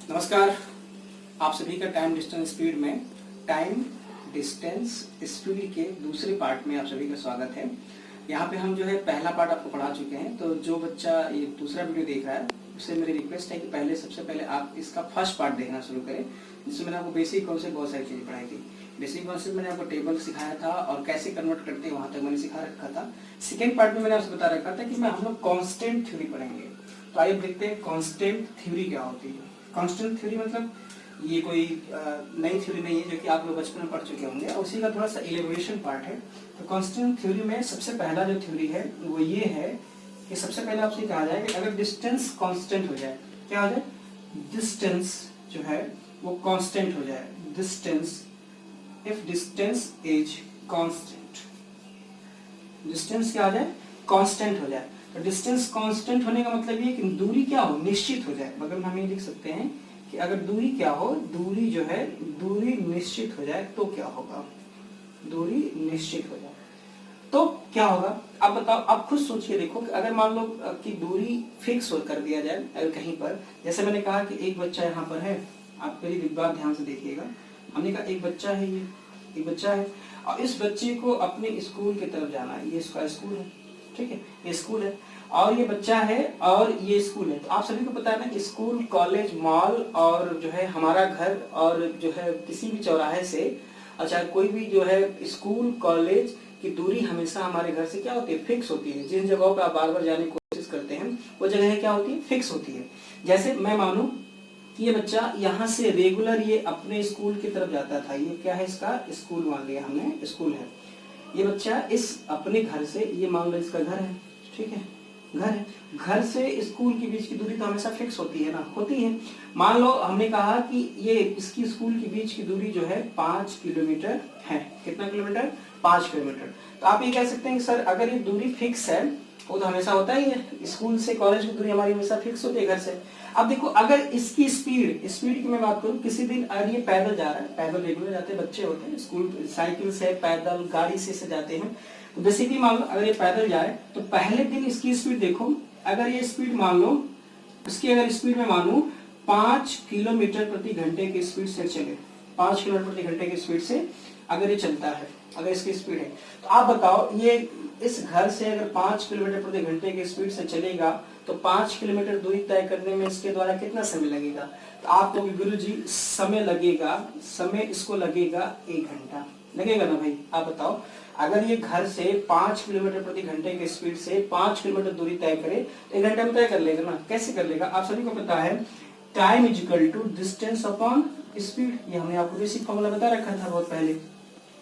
नमस्कार। आप सभी का टाइम डिस्टेंस स्पीड में टाइम डिस्टेंस स्पीड के दूसरे पार्ट में आप सभी का स्वागत है। यहाँ पे हम जो है पहला पार्ट आपको पढ़ा चुके हैं, तो जो बच्चा ये दूसरा वीडियो देख रहा है उससे मेरी रिक्वेस्ट है कि सबसे पहले आप इसका फर्स्ट पार्ट देखना शुरू करें, जिसमें मैंने आपको बेसिक कॉन्सेप्ट बहुत सारी चीज़ें पढ़ाई थी। बेसिक कॉन्सेप्ट मैंने आपको टेबल सिखाया था और कैसे कन्वर्ट करते हैं वहाँ तक मैंने सिखा रखा था। सेकेंड पार्ट में मैंने आपसे बता रखा था कि हम लोग कॉन्स्टेंट थ्योरी पढ़ेंगे। तो आइए देखते हैं कॉन्स्टेंट थ्योरी क्या होती है। कॉन्स्टेंट थ्योरी मतलब ये कोई नई थ्योरी नहीं है, जो कि आप लोग बचपन में पढ़ चुके होंगे, और उसी का थोड़ा सा इलेबोरेशन पार्ट है। तो कॉन्स्टेंट थ्योरी में सबसे पहला जो थ्योरी है वो ये है कि सबसे पहले आपसे कहा जाए कि अगर डिस्टेंस कांस्टेंट हो जाए, क्या हो जाए, डिस्टेंस जो है वो कांस्टेंट हो जाए। Distance, if distance is constant, distance क्या हो जाए, कांस्टेंट हो जाए। तो डिस्टेंस कांस्टेंट होने का मतलब ये कि दूरी क्या हो, निश्चित हो जाए। मतलब हम ये लिख सकते हैं कि अगर दूरी क्या हो, दूरी जो है दूरी निश्चित हो जाए तो क्या होगा, दूरी निश्चित हो जाए तो क्या होगा। आप बताओ, आप खुद सोच के देखो कि अगर मान लो कि दूरी फिक्स कर दिया जाए अगर कहीं पर, जैसे मैंने कहा कि एक बच्चा यहाँ पर है, आप मेरी बात ध्यान से देखिएगा। हमने कहा एक बच्चा है, ये एक बच्चा है और इस बच्चे को अपने स्कूल की तरफ जाना है। ये इसका स्कूल है, ठीक है, ये स्कूल है और ये बच्चा है और ये स्कूल है। तो आप सभी को पता है ना कि स्कूल, कॉलेज, मॉल और जो है हमारा घर और जो है किसी भी चौराहे से, अच्छा कोई भी जो है स्कूल, कॉलेज की दूरी हमेशा हमारे घर से क्या होती है, फिक्स होती है। जिन जगहों पर आप बार बार जाने की कोशिश करते हैं वो जगह क्या होती है, फिक्स होती है। जैसे मैं मानूं कि ये बच्चा यहाँ से रेगुलर ये अपने स्कूल की तरफ जाता था, ये क्या है, इसका स्कूल मान लिया हमने, स्कूल है। ये बच्चा इस अपने घर से, ये मान लो इसका घर है, ठीक है, घर है, घर से स्कूल के बीच की दूरी तो हमेशा फिक्स होती है ना, होती है। मान लो हमने कहा कि ये इसकी स्कूल के बीच की दूरी जो है 5 किलोमीटर है। कितना किलोमीटर, 5 किलोमीटर। तो आप ये कह सकते हैं कि सर अगर ये दूरी फिक्स है, वो तो हमेशा होता ही है, स्कूल से कॉलेज की दूरी हमारी हमेशा फिक्स होती है घर से। अब देखो अगर इसकी स्पीड की मैं बात करूं, किसी दिन अगर ये पैदल जा रहा है, पैदल रेगुलर जाते बच्चे होते हैं स्कूल, साइकिल से, पैदल, गाड़ी से जाते हैं। तो बेसिकली मान लो अगर ये पैदल जाए तो पहले दिन इसकी स्पीड देखो, अगर ये स्पीड मान लो, इसकी अगर स्पीड में मानू 5 किलोमीटर प्रति घंटे की स्पीड से चले, 5 किलोमीटर प्रति घंटे की स्पीड से अगर ये चलता है, अगर इसकी स्पीड है, तो आप बताओ ये इस घर से अगर 5 किलोमीटर प्रति घंटे की स्पीड से चलेगा तो 5 किलोमीटर दूरी तय करने में इसके द्वारा कितना समय लगेगा। तो आप कहोगे गुरुजी समय लगेगा, समय इसको लगेगा 1 घंटा लगेगा ना भाई। आप बताओ अगर ये घर से 5 किलोमीटर प्रति घंटे की स्पीड से 5 किलोमीटर दूरी तय करे तो 1 घंटे में तय कर लेगा ना। कैसे कर लेगा, आप सभी को पता है time is equal to distance upon speed. ये हमने आपको बेसिक फॉर्मूला बता रखा था बहुत पहले,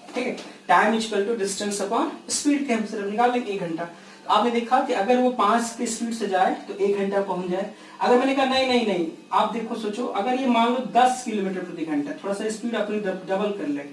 ठीक है। Time is equal to distance upon speed के हम सिर्फ निकाल लेंगे 1 घंटा। तो आपने देखा कि अगर वो 5 की स्पीड से जाए तो 1 घंटा पहुंच जाए। अगर मैंने कहा नहीं नहीं नहीं, आप देखो सोचो, अगर ये मान लो 10 किलोमीटर प्रति घंटा, थोड़ा सा स्पीड अपनी डबल कर ले,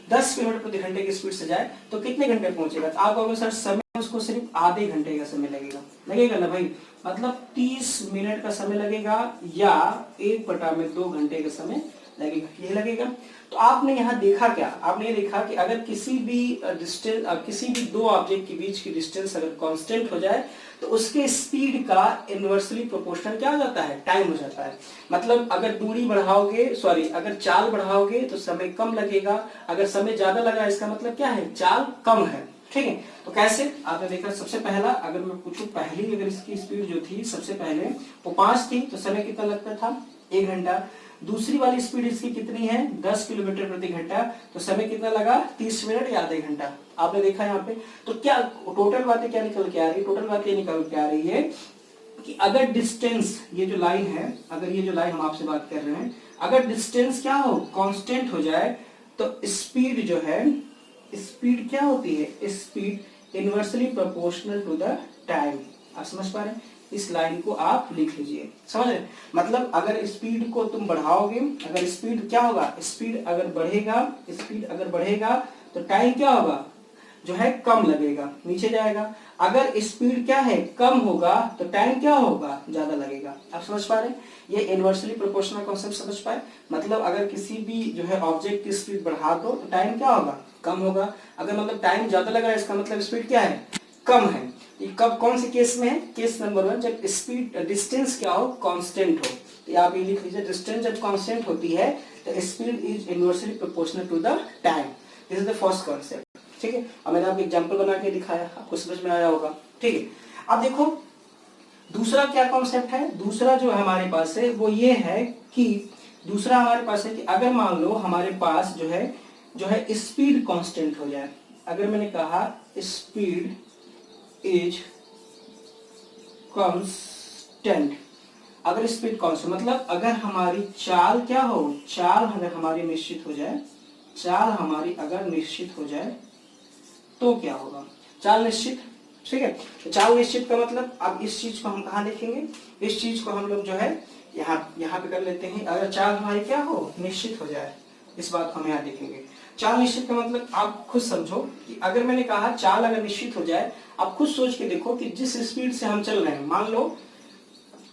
10 किलोमीटर प्रति घंटे की स्पीड से जाए तो कितने घंटे पहुंचेगा। तो आप कहोगे सर समय उसको सिर्फ आधे घंटे का समय लगेगा, लगेगा ना भाई, मतलब 30 मिनट का समय लगेगा या 1/2 घंटे का समय लगेगा, ये लगेगा। तो आपने यहाँ देखा क्या, आपने ये देखा कि अगर किसी भी डिस्टेंस, किसी भी दो ऑब्जेक्ट के बीच की डिस्टेंस अगर कांस्टेंट हो जाए तो उसके स्पीड का इनवर्सली प्रोपोर्शनल क्या हो जाता है, टाइम हो जाता है। मतलब अगर दूरी बढ़ाओगे, सॉरी अगर चाल बढ़ाओगे तो समय कम लगेगा, अगर समय ज्यादा लगा इसका मतलब क्या है, चाल कम है, ठीक है। तो कैसे, आपने देखा सबसे पहला अगर मैं पूछूं, पहली अगर इसकी स्पीड जो थी सबसे पहले वो 5 थी तो समय कितना लगता था, 1 घंटा। दूसरी वाली स्पीड इसकी कितनी है, 10 किलोमीटर प्रति घंटा, तो समय कितना लगा, 30 मिनट या आधे घंटा। आपने देखा यहाँ पे। तो क्या टोटल बातें क्या निकल के आ रही है, टोटल बातें निकल के आ रही है कि अगर डिस्टेंस, ये जो लाइन है, अगर ये जो लाइन हम आपसे बात कर रहे हैं, अगर डिस्टेंस क्या हो, कांस्टेंट हो जाए तो स्पीड जो है, स्पीड क्या होती है, speed inversely proportional to the time. आप समझ पा रहे हैं, इस लाइन को आप लिख लीजिए, समझ रहे। मतलब अगर स्पीड को तुम बढ़ाओगे, अगर स्पीड क्या होगा, स्पीड अगर बढ़ेगा, स्पीड अगर बढ़ेगा तो टाइम क्या होगा, जो है कम लगेगा, नीचे जाएगा। अगर स्पीड क्या है, कम होगा तो टाइम क्या होगा, ज्यादा लगेगा। आप समझ पा रहे हैं, ये इनवर्सली प्रोपोर्शनल कॉन्सेप्ट समझ पाए। मतलब अगर किसी भी जो है ऑब्जेक्ट की स्पीड बढ़ा दो तो टाइम क्या होगा, कम होगा। अगर मतलब टाइम ज्यादा लग रहा है इसका मतलब स्पीड क्या है, कम है। ये कब, कौन से केस में है, केस नंबर 1, जब स्पीड डिस्टेंस क्या हो, कांस्टेंट हो। तो आप ये लिख लीजिए, डिस्टेंस जब कांस्टेंट होती है तो speed is inversely proportional to the time. This is the first concept. ठीक है, अब मैंने आपको एग्जांपल बना के दिखाया, आपको समझ में आया होगा। ठीक है, अब देखो दूसरा क्या कॉन्सेप्ट है। दूसरा जो हमारे पास है वो ये है कि दूसरा हमारे पास है कि अगर मान लो हमारे पास जो है स्पीड कांस्टेंट हो जाए। अगर मैंने कहा स्पीड इज कांस्टेंट, अगर स्पीड कांस्टेंट मतलब अगर हमारी चाल क्या हो, चाल अगर हमारी निश्चित हो जाए, चाल हमारी अगर निश्चित हो जाए तो क्या होगा, चाल निश्चित। ठीक है, तो चाल निश्चित का मतलब अब इस चीज को हम कहाँ लिखेंगे, इस चीज को हम लोग जो है यहाँ पे कर लेते हैं। अगर चाल हमारी क्या हो, निश्चित हो जाए, इस बात को हम यहाँ लिखेंगे। चाल निश्चित का मतलब आप खुद समझो कि अगर मैंने कहा चाल अगर निश्चित हो जाए, आप खुद सोच के देखो कि जिस स्पीड से हम चल रहे हैं, मान लो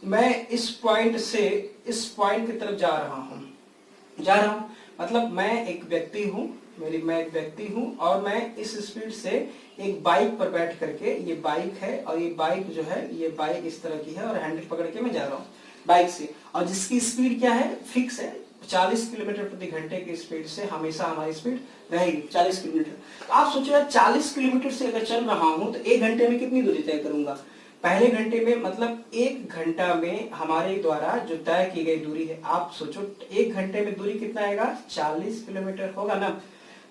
मैं इस पॉइंट से इस पॉइंट की तरफ जा रहा हूँ, मतलब मैं एक व्यक्ति हूँ, मैं एक व्यक्ति हूँ और मैं इस स्पीड से एक बाइक पर बैठ करके, ये बाइक है और ये बाइक जो है, ये बाइक इस तरह की है और हैंडल पकड़ के मैं जा रहा हूँ बाइक से, और जिसकी स्पीड क्या है, फिक्स है, 40 किलोमीटर प्रति घंटे की स्पीड से हमेशा हमारी स्पीड रहेगी 40 किलोमीटर। तो आप सोचो यार 40 किलोमीटर से अगर चल रहा हूँ तो 1 घंटे में कितनी दूरी तय करूंगा। पहले घंटे में मतलब 1 घंटा में हमारे द्वारा जो तय की गई दूरी है, आप सोचो 1 घंटे में दूरी कितना आएगा, 40 किलोमीटर होगा ना।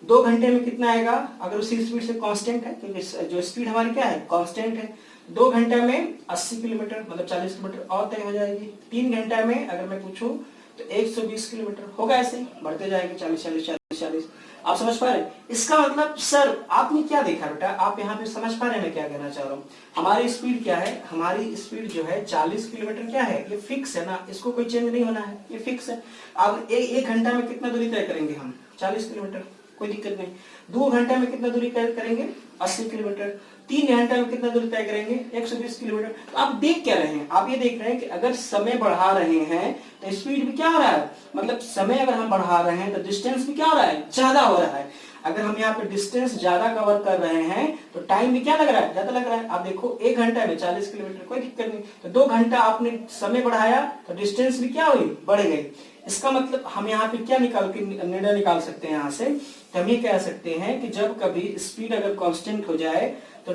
2 घंटे में कितना आएगा, अगर उसी स्पीड से कांस्टेंट है, क्योंकि जो स्पीड हमारी क्या है, कांस्टेंट है। 2 घंटे में 80 किलोमीटर मतलब 40 किलोमीटर और तय हो जाएगी। 3 घंटे में अगर मैं पूछूं तो 120 किलोमीटर होगा, ऐसे ही बढ़ते जाएंगे 40 40 40 40। आप समझ पा रहे? इसका मतलब सर आपने क्या देखा बेटा, आप यहाँ पे समझ पा रहे हैं मैं क्या कहना चाह रहा हूँ। हमारी स्पीड क्या है, हमारी स्पीड जो है 40 किलोमीटर क्या है, ये फिक्स है ना, इसको कोई चेंज नहीं होना है, ये फिक्स है। अब 1 घंटा में कितना दूरी तय करेंगे हम, 40 किलोमीटर, कोई दिक्कत नहीं। 2 घंटे में कितना दूरी तय करेंगे, 80 किलोमीटर। 3 घंटे में कितना दूरी तय करेंगे, 120 किलोमीटर। तो आप देख क्या रहे हैं, आप ये देख रहे हैं कि अगर समय बढ़ा रहे हैं तो स्पीड भी क्या हो रहा है, मतलब समय अगर हम बढ़ा रहे हैं तो डिस्टेंस भी क्या हो रहा है, ज्यादा हो रहा है। अगर हम यहाँ पे डिस्टेंस ज्यादा कवर कर रहे हैं तो टाइम भी क्या लग रहा है, ज्यादा लग रहा है। आप देखो 1 घंटा में 40 किलोमीटर, कोई दिक्कत नहीं। तो 2 घंटा आपने समय बढ़ाया तो डिस्टेंस भी क्या हुई, बढ़ गई। इसका मतलब हम यहाँ पे क्या निर्णय निकाल सकते हैं यहाँ से, तो हम ये कह सकते हैं कि जब कभी स्पीड अगर कांस्टेंट हो जाए तो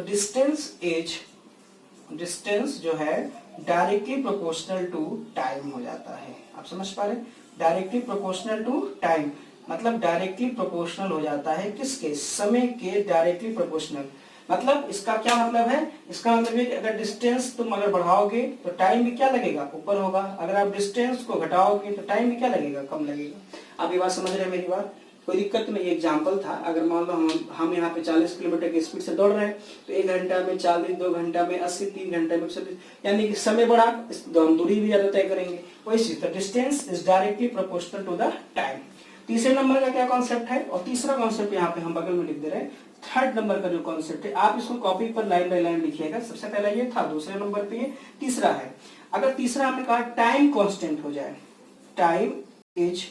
डिस्टेंस जो है डायरेक्टली प्रोपोर्शनल टू टाइम हो जाता है। आप समझ पा रहे, डायरेक्टली प्रोपोर्शनल टू टाइम मतलब डायरेक्टली प्रोपोर्शनल हो जाता है किसके, समय के डायरेक्टली प्रोपोर्शनल। मतलब इसका क्या मतलब है, इसका मतलब है कि अगर डिस्टेंस तुम अगर बढ़ाओगे तो टाइम भी क्या लगेगा, ऊपर होगा। अगर आप डिस्टेंस को घटाओगे तो टाइम भी क्या लगेगा, कम लगेगा। आप ये बात समझ रहे हैं मेरी बात, कोई दिक्कत नहीं। एग्जाम्पल था, अगर मान लो हम यहाँ पे 40 किलोमीटर की स्पीड से दौड़ रहे हैं तो 1 घंटा में 40, 2 घंटा में 80, 3 घंटे में 120, यानी कि समय बढ़ा तो हम दूरी भी ज्यादा तय करेंगे। वही चीज, distance is directly proportional to the time. तीसरे नंबर का क्या कॉन्सेप्ट है, और तीसरा कॉन्सेप्ट यहाँ पे हम बगल में लिख दे रहे हैं। थर्ड नंबर का जो कॉन्सेप्ट है, आप इसको कॉपी पर लाइन बाय लाइन लिखिएगा। सबसे पहला ये था, दूसरे नंबर पे ये तीसरा है। अगर तीसरा हमने कहा टाइम कांस्टेंट हो जाए, टाइम इज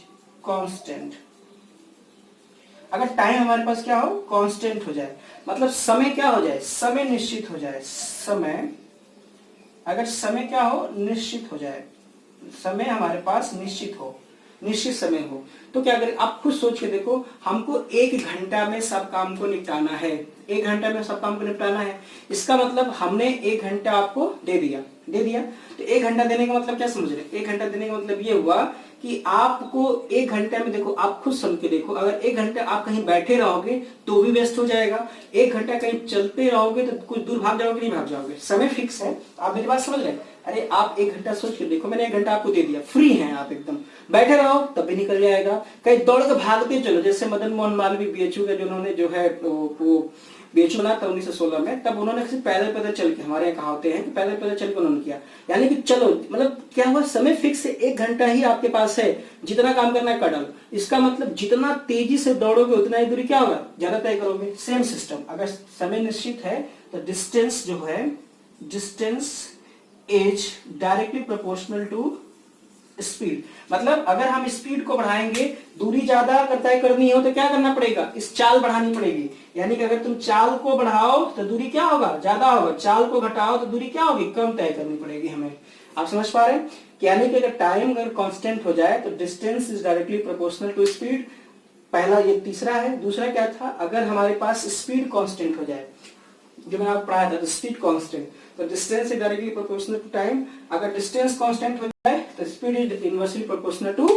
कांस्टेंट, अगर टाइम हमारे पास क्या हो, कांस्टेंट हो जाए, मतलब समय क्या हो जाए, समय निश्चित हो जाए। समय, अगर समय क्या हो, निश्चित हो जाए, समय हमारे पास निश्चित हो, निश्चित समय हो, तो क्या करें, आप खुद सोच के देखो। हमको 1 घंटा में सब काम को निपटाना है, 1 घंटा में सब काम को निपटाना है। इसका मतलब हमने 1 घंटा आपको दे दिया। तो 1 घंटा देने का मतलब क्या समझ रहे, 1 घंटा देने का मतलब ये हुआ कि आपको 1 घंटे में, देखो आप खुद समझ के देखो, अगर 1 घंटा आप कहीं बैठे रहोगे तो भी वेस्ट हो जाएगा। 1 घंटा कहीं चलते रहोगे तो कुछ दूर भाग जाओगे, नहीं भाग जाओगे, समय फिक्स है। आप मेरी बात समझ रहे हैं। अरे आप 1 घंटा सोच के देखो, मैंने 1 घंटा आपको दे दिया, फ्री हैं आप एकदम, बैठे रहो तब भी निकल जाएगा। कहीं दौड़ के भागते चलो, जैसे मदन मोहन मालवीय बीएचयू के जिन्होंने जो है वो बीएचयू बना था 1916 में, तब उन्होंने पैदल पैदल चल के, हमारे यहाँ कहावते हैं कि पैदल पैदल चल के उन्होंने किया, यानी कि चलो, मतलब क्या हुआ, समय फिक्स है, 1 घंटा ही आपके पास है, जितना काम करना है कर डालो। इसका मतलब जितना तेजी से दौड़ोगे उतना ही दूरी क्या होगा, ज्यादा तय करोगे। सेम सिस्टम, अगर समय निश्चित है तो डिस्टेंस जो है, distance is directly proportional to speed. मतलब अगर हम स्पीड को बढ़ाएंगे, दूरी ज्यादा अगर तय करनी हो तो क्या करना पड़ेगा, इस चाल बढ़ानी पड़ेगी। यानी कि अगर तुम चाल को बढ़ाओ तो दूरी क्या होगा, ज्यादा होगा, चाल को घटाओ तो दूरी क्या होगी, कम तय करनी पड़ेगी हमें। आप समझ पा रहे हैं? यानी कि अगर टाइम अगर कांस्टेंट हो जाए तो distance is directly proportional to speed. पहला ये तीसरा है। दूसरा क्या था, अगर हमारे पास स्पीड कांस्टेंट हो जाए, जो मैंने आपको पढ़ाया था स्पीड कांस्टेंट, तो distance is directly proportional to time. अगर डिस्टेंस कांस्टेंट हो जाए तो speed is inversely proportional to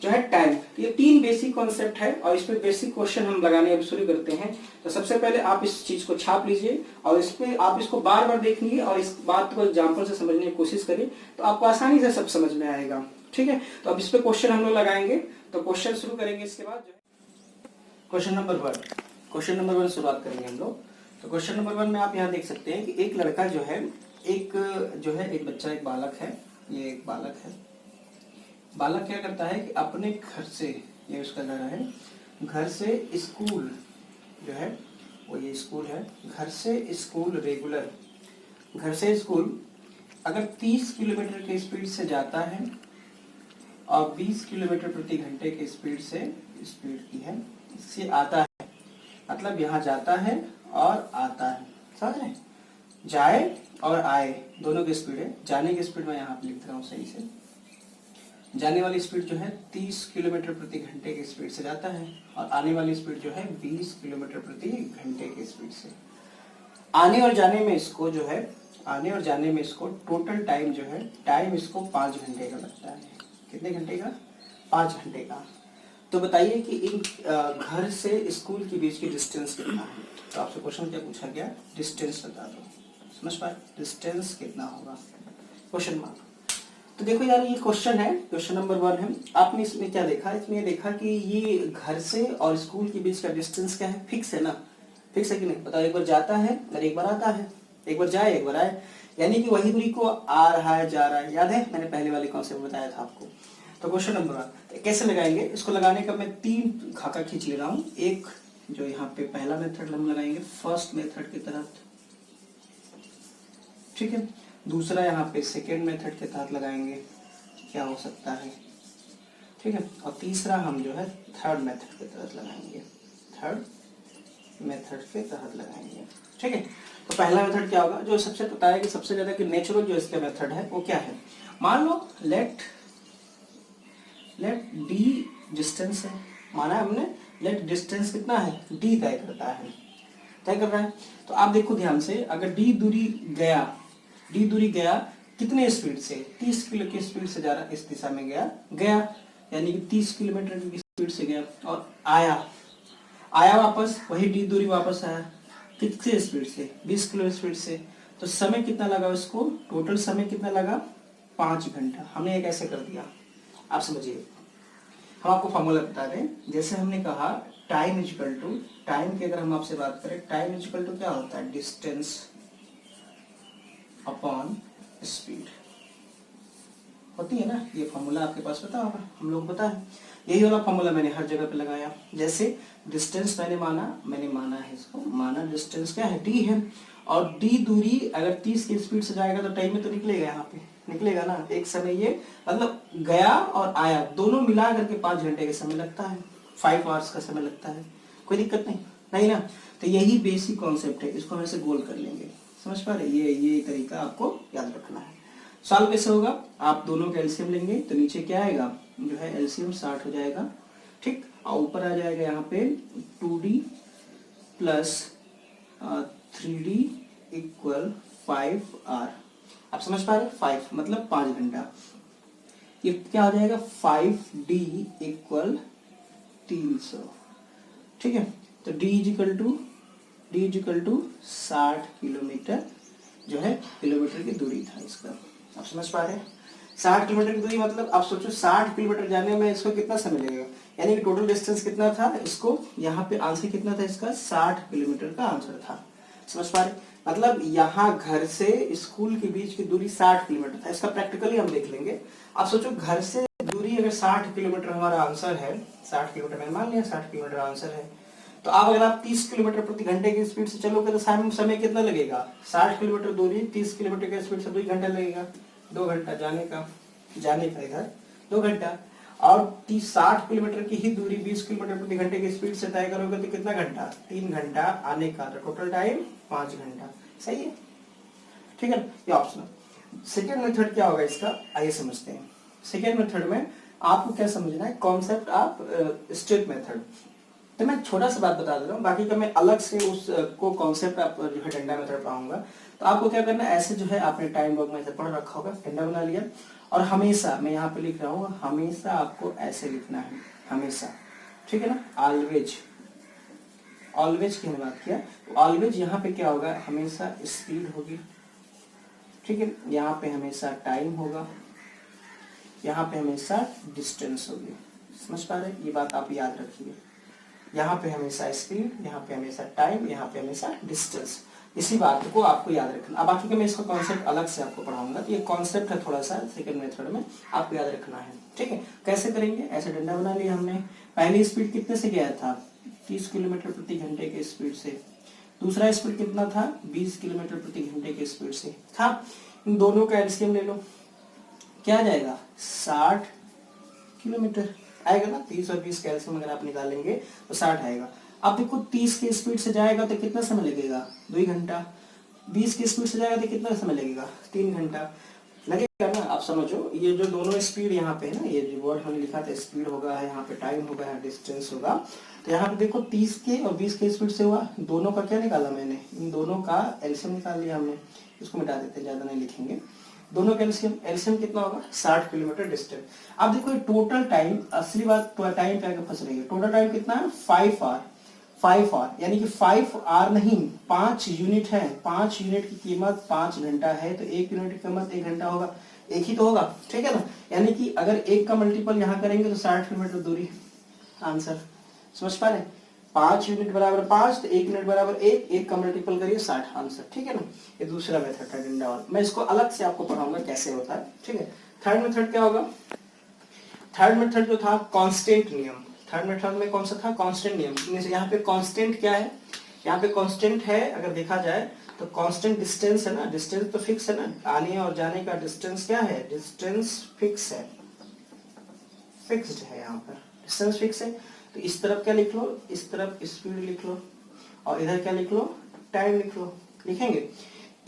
जो है टाइम। तो ये तीन बेसिक कॉन्सेप्ट है और इस पे बेसिक क्वेश्चन हम लगाने अब शुरू करते हैं। तो सबसे पहले आप इस चीज को छाप लीजिए और इस पे आप इसको बार बार देखिए और इस बात को एग्जाम्पल से समझने की कोशिश करिए, तो आपको आसानी से सब समझ में आएगा। ठीक है, तो अब इस पे क्वेश्चन हम लोग लगाएंगे। तो क्वेश्चन शुरू करेंगे इसके बाद जो है क्वेश्चन नंबर 1। क्वेश्चन नंबर 1 शुरुआत करेंगे हम लोग। तो क्वेश्चन नंबर 1 में आप यहाँ देख सकते हैं कि एक लड़का जो है एक बच्चा, एक बालक है, ये एक बालक है। बालक क्या करता है कि अपने घर से, ये उसका घर है, घर से स्कूल जो है वो ये स्कूल है, घर से स्कूल रेगुलर, घर से स्कूल अगर 30 किलोमीटर के स्पीड से जाता है और 20 किलोमीटर प्रति घंटे के स्पीड की है, इससे आता है, मतलब यहाँ जाता है और आता है, समझ रहे? जाए और आए दोनों की स्पीड है। जाने की स्पीड मैं यहाँ पे लिख रहा हूँ सही से। जाने वाली स्पीड जो है 30 किलोमीटर प्रति घंटे की स्पीड से जाता है और आने वाली स्पीड जो है 20 किलोमीटर प्रति घंटे की स्पीड से। आने और जाने में इसको टोटल टाइम जो है, टाइम इसको 5 घंटे का लगता है। कितने घंटे का? 5 घंटे का। तो बताइए कि इन घर से स्कूल के बीच की डिस्टेंस कितना है? तो आपसे क्वेश्चन क्या पूछा गया? डिस्टेंस बता दो। समझ पाए? डिस्टेंस कितना होगा? Question mark. तो देखो यार, ये क्वेश्चन है, क्वेश्चन नंबर 1 है। आपने इसमें क्या देखा? इसमें देखा कि ये घर से और स्कूल के बीच का डिस्टेंस क्या है? फिक्स है ना? फिक्स है कि नहीं? बताओ, एक बार जाता है और एक बार आता है, एक बार जाए एक बार आए, यानी कि वही दूरी को आ रहा है जा रहा है। याद है मैंने पहले वाले कॉन्सेप्ट बताया था आपको। तो क्वेश्चन नंबर 1 कैसे लगाएंगे? इसको लगाने का मैं 3 खाका खींच ले रहा हूँ। एक जो यहाँ पे पहला मेथड हम लगाएंगे फर्स्ट मेथड के तहत, ठीक है। दूसरा यहाँ पे सेकेंड मेथड के तहत लगाएंगे, क्या हो सकता है, ठीक है। और तीसरा हम जो है थर्ड मेथड के तहत लगाएंगे, थर्ड मेथड के तहत लगाएंगे, ठीक है। तो पहला मेथड क्या होगा? जो सबसे पता है कि सबसे ज्यादा कि नेचुरल जो इसका मेथड है वो क्या है? मान लो लेट डी डिस्टेंस है, माना है हमने, लेट डिस्टेंस कितना है? डी तय करता है, तय कर रहा है। तो आप देखो ध्यान से, अगर डी दूरी गया कितने स्पीड से? 30 किलो की स्पीड से जा रहा, इस दिशा में गया यानी कि 30 किलोमीटर की स्पीड से गया और आया वापस, वही डी दूरी वापस आया कितने स्पीड से? 20 किलो स्पीड से। तो समय कितना लगा उसको? टोटल समय कितना लगा? 5 घंटा। हमने ये कैसे कर दिया आप समझिए। हम आपको फॉर्मूला बता दें, जैसे हमने कहा टाइम इक्वल टू, टाइम की अगर हम आपसे बात करें, टाइम इक्वल टू क्या होता है? डिस्टेंस अपॉन स्पीड होती है ना। ये फॉर्मूला आपके पास पता होगा, हम लोग पता है। यही वाला फॉर्मूला मैंने हर जगह पे लगाया। जैसे डिस्टेंस मैंने माना है इसको, माना डिस्टेंस क्या है? डी है, और डी दूरी अगर 30 की स्पीड से जाएगा तो टाइम में तो निकलेगा, यहाँ पे निकलेगा ना। एक समय ये मतलब गया और आया दोनों मिला करके 5 घंटे का समय लगता है, 5 आवर्स का समय लगता है। कोई दिक्कत नहीं ना। तो यही बेसिक कॉन्सेप्ट है, इसको हम ऐसे गोल कर लेंगे। समझ पा रहे? ये तरीका आपको याद रखना है। सॉल्व कैसे होगा? आप दोनों का एलसीएम लेंगे तो नीचे क्या आएगा? जो है एलसीएम 60 हो जाएगा, ठीक। और ऊपर आ जाएगा यहाँ पे 2d plus 3d equal 5r। आप समझ पा रहे? 5 मतलब 5 घंटा। ये क्या हो जाएगा? 5d इक्वल 300, ठीक है। तो d इक्वल टू 60 किलोमीटर जो है किलोमीटर की दूरी था इसका। आप समझ पा रहे हैं? 60 किलोमीटर की दूरी मतलब आप सोचो 60 किलोमीटर जाने में इसको कितना समय लगेगा, यानी कि टोटल डिस्टेंस कितना था इसको, यहाँ पे आंसर कितना था इसका? 60 किलोमीटर का आंसर था। समझ पा रहे? मतलब यहाँ घर से स्कूल के बीच की दूरी 60 किलोमीटर था। इसका प्रैक्टिकली हम देख लेंगे। आप सोचो घर से दूरी अगर 60 किलोमीटर हमारा आंसर है, 60 किलोमीटर मैंने मान लिया 60 किलोमीटर आंसर है, तो अब अगर आप 30 किलोमीटर प्रति घंटे की स्पीड से चलोगे तो समय कितना लगेगा? 60 किलोमीटर दूरी 30 किलोमीटर की स्पीड से 2 घंटा लगेगा, 2 घंटा जाने का इधर 2 घंटा, और 60 किलोमीटर की ही दूरी 20 किलोमीटर प्रति घंटे की स्पीड से तय करोगे तो कितना घंटा? 3 घंटा आने का, तो टोटल टाइम 5 घंटा। सही है, ठीक है। ये ऑप्शन। सेकेंड मेथड क्या होगा इसका, आइए समझते हैं। सेकेंड मेथड में आपको क्या समझना है, कॉन्सेप्ट आप स्टेप मेथड। तो मैं छोटा सा बात बता दे रहा हूँ, बाकी का मैं अलग से उसको कॉन्सेप्ट आप जो है डंडा मेथड पढ़ाऊंगा। तो आपको क्या करना है, ऐसे जो है आपने टाइम बॉक्स में पढ़ रखा होगा, डंडा बना लिया, और हमेशा मैं यहाँ पे लिख रहा हूँ, हमेशा आपको ऐसे लिखना है, हमेशा, ठीक है ना, ऑलवेज। ऑलवेज की हमने बात किया, ऑलवेज यहाँ पे क्या होगा, हमेशा स्पीड होगी, ठीक है, यहाँ पे हमेशा टाइम होगा, यहाँ पे हमेशा डिस्टेंस होगी। समझ पा रहे हैं, ये बात आप याद रखिए। यहाँ पे हमेशा स्पीड, यहाँ पे हमेशा टाइम, यहाँ पे हमेशा डिस्टेंस। इसी बात को आपको याद रखना। अब बाकी का मैं इसका कॉन्सेप्ट अलग से आपको पढ़ाऊंगा। तो ये कॉन्सेप्ट है थोड़ा सा सेकंड मेथड में, आपको याद रखना है, ठीक है। कैसे करेंगे, ऐसे डंडा बना लिया हमने। पहली स्पीड कितने से गया था, 30 किलोमीटर प्रति घंटे के स्पीड से। दूसरा स्पीड कितना था, 20 किलोमीटर प्रति घंटे के स्पीड से था। इन दोनों का एलसीएम ले लो, क्या आ जाएगा, 60 किलोमीटर आएगा ना। 30 और 20 कैल्शियम अगर आप निकालेंगे तो 60 आएगा। अब देखो 30 की स्पीड से जाएगा तो कितना समय लगेगा, 2 घंटा। 20 की स्पीड से जाएगा तो कितना समय लगेगा, 3 घंटा लगेगा ना। आप समझो, ये जो दोनों स्पीड यहाँ पे है ना, ये जो वर्ड हमने लिखा था, स्पीड होगा, यहाँ पे टाइम होगा, यहाँ डिस्टेंस होगा। तो यहाँ पे देखो 30 के और 20 के स्पीड से हुआ, दोनों का क्या निकाला मैंने, इन दोनों का एलसीएम निकाल लिया हमने। इसको मिटा देते हैं, ज्यादा नहीं लिखेंगे। दोनों का एलसीएम कितना होगा, 60 किलोमीटर डिस्टेंस। अब देखो टोटल टाइम, असली बात टाइम पे आके फंस रही है। टोटल टाइम कितना है, 5 आवर। 5 आवर यानी कि 5 आवर नहीं, 5 यूनिट है। 5 यूनिट की कीमत 5 घंटा है, तो 1 यूनिट की कीमत 1 घंटा होगा, एक ही तो होगा, ठीक है ना। यानी कि अगर 1 का मल्टीपल यहाँ करेंगे तो 60 किलोमीटर दूरी, आंसर। समझ पा रहे, 5 यूनिट बराबर 5, तो 1 यूनिट बराबर 1, 1 का मल्टीपल करिए 60, आंसर, ठीक है ना। ये दूसरा मेथड है डंडा वाला, मैं इसको अलग से आपको पढ़ाऊंगा कैसे होता है, ठीक है। थर्ड मेथड क्या होगा, थर्ड मेथड जो था कांस्टेंट नियम। थर्ड मेथड में कौन सा था, कांस्टेंट नियम। यहाँ पे कांस्टेंट क्या है, यहाँ पे कांस्टेंट है, अगर देखा जाए तो कांस्टेंट डिस्टेंस है ना, डिस्टेंस तो फिक्स है ना, आने और जाने का डिस्टेंस क्या है, डिस्टेंस फिक्स है, फिक्स्ड है, यहाँ पर डिस्टेंस फिक्स है। तो इस तरफ क्या लिख लो, इस तरफ स्पीड लिख लो, और इधर क्या लिख लो, टाइम लिख लो। लिखेंगे,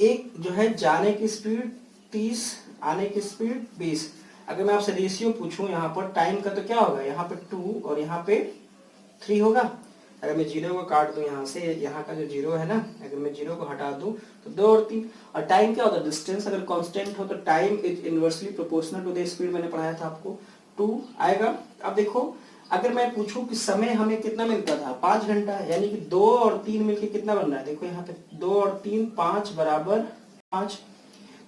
एक जो है जाने की स्पीड 30, आने की स्पीड 20। अगर मैं आपसे रेशियो पूछूं यहाँ पर टाइम का, तो क्या होगा, यहाँ पे 2 और यहाँ पे 3 होगा। अगर मैं 0 को काट दूं यहाँ से, यहाँ का जो 0 है ना, अगर मैं 0 को हटा दूं तो 2 और 3। और टाइम क्या होता है, डिस्टेंस अगर कांस्टेंट हो तो time is inversely proportional to the speed, मैंने पढ़ाया था आपको, 2 आएगा। अब देखो, अगर मैं पूछूं कि समय हमें कितना मिलता था, 5 घंटा, यानी कि 2 और 3 मिलके कितना बन रहा है, देखो यहाँ पे 2 और 3 5 बराबर 5,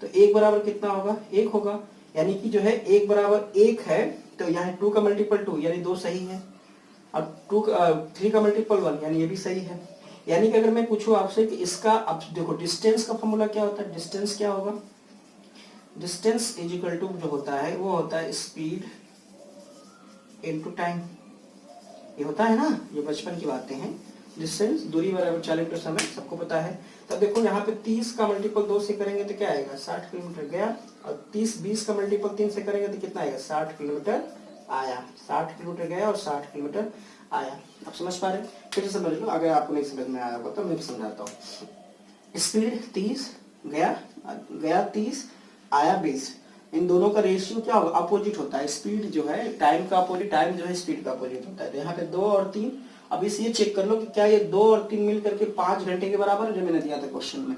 तो 1 बराबर कितना होगा, 1 होगा। यानी कि जो है 1 बराबर 1 है, तो यहाँ 2 का मल्टीपल 2 यानी 2 सही है, और 3 का मल्टीपल 1 यानी ये भी सही है। यानी कि अगर मैं पूछूं आपसे कि इसका, अब देखो डिस्टेंस का फॉर्मूला क्या होता है, डिस्टेंस क्या होगा, डिस्टेंस इज इक्वल टू जो होता है वो होता है स्पीड इनटू टाइम। ये होता है ना, ये बचपन की बातें हैं। डिस्टेंस दूरी बराबर चाल इंटू समय, सबको पता है। तब देखो यहाँ पे 30 का मल्टीपल 2 से करेंगे तो क्या आएगा, 60 किलोमीटर गया, और 20 का मल्टीपल 3 से करेंगे तो कितना आएगा, 60 किलोमीटर आया। 60 किलोमीटर गया और 60 किलोमीटर आया। आप समझ पा रहे हैं, फिर से समझ लो, अगर आपको नहीं समझ में आया होगा तो मैं भी समझाता हूँ। स्पीड 30, गया 30, आया 20। इन दोनों का रेशियो क्या होगा, अपोजिट होता है। स्पीड जो है टाइम का अपोजिट, टाइम जो है स्पीड का अपोजिट होता है। तो यहाँ पे 2 और 3, अब इस ये चेक कर लो कि क्या ये 2 और 3 मिल करके 5 घंटे के बराबर है, जो मैंने दिया था क्वेश्चन में।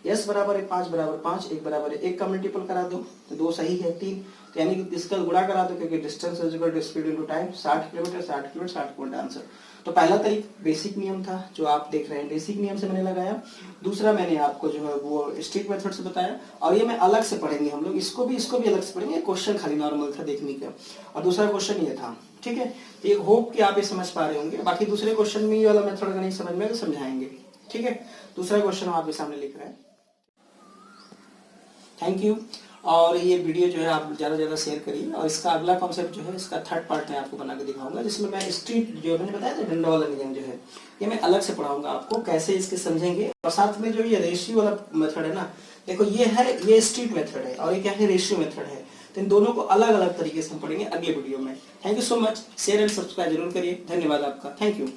यस बराबर है 5 बराबर 5, 1 बराबर है 1 का मल्टीपल करा दो तो 2 सही है, 3, तो यानी कि इसका गुणा करा दो, क्योंकि distance is equal to speed into time. 60 kilometre 60 kilometre 60 kilometre, answer. तो पहला तरीका बेसिक नियम था जो आप देख रहे हैं, बेसिक नियम से मैंने लगाया। दूसरा मैंने आपको जो है वो स्ट्रिक्ट मेथड से बताया, और ये मैं अलग से पढ़ेंगे हम लोग, इसको भी अलग से पढ़ेंगे। क्वेश्चन खाली नॉर्मल था देखने का, और दूसरा क्वेश्चन ये था, ठीक है। तो ये होप कि आप ये समझ पा रहे होंगे। बाकी दूसरे क्वेश्चन में ये वाला मेथड अगर नहीं समझ में तो समझाएंगे, ठीक है। दूसरा क्वेश्चन आपके सामने लिख रहे हैं। Thank you. और ये वीडियो जो है आप ज़्यादा से ज़्यादा शेयर करिए, और इसका अगला कॉन्सेप्ट जो है, इसका थर्ड पार्ट मैं आपको बना के दिखाऊंगा, जिसमें मैं स्ट्रीट जो मैंने बताया था डंडा वाला नियम जो है, ये मैं अलग से पढ़ाऊंगा आपको, कैसे इसके समझेंगे। और साथ में जो ये रेशियो वाला मेथड है ना, देखो ये है, ये स्ट्रीट मेथड है, और ये क्या है, रेशियो मेथड है। तो इन दोनों को अलग अलग तरीके से हम पढ़ेंगे अगले वीडियो में। Thank you so much, share and subscribe जरूर करिए। धन्यवाद आपका, थैंक यू।